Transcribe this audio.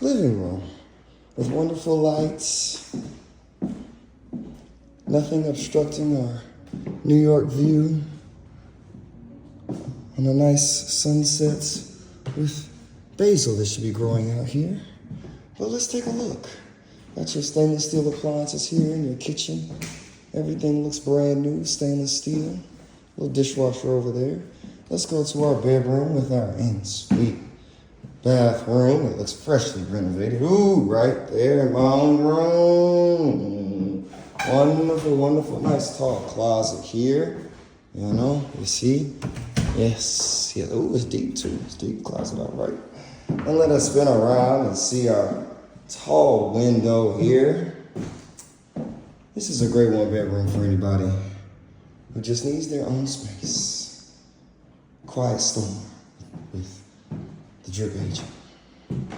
living room with wonderful lights, nothing obstructing our New York view on a nice sunset with basil that should be growing out here. But let's take a look. Got your stainless steel appliances here in your kitchen. Everything looks brand new, stainless steel. Little dishwasher over there. Let's go to our bedroom with our en-suite bathroom. It looks freshly renovated. Ooh, right there in my own room. Wonderful, wonderful. Nice tall closet here. You know, you see? Yes. Yeah. Ooh, it's deep too. It's deep closet, all right. And let us spin around and see our tall window here. This is a great one bedroom for anybody who just needs their own space. Quiet storm with the drip agent.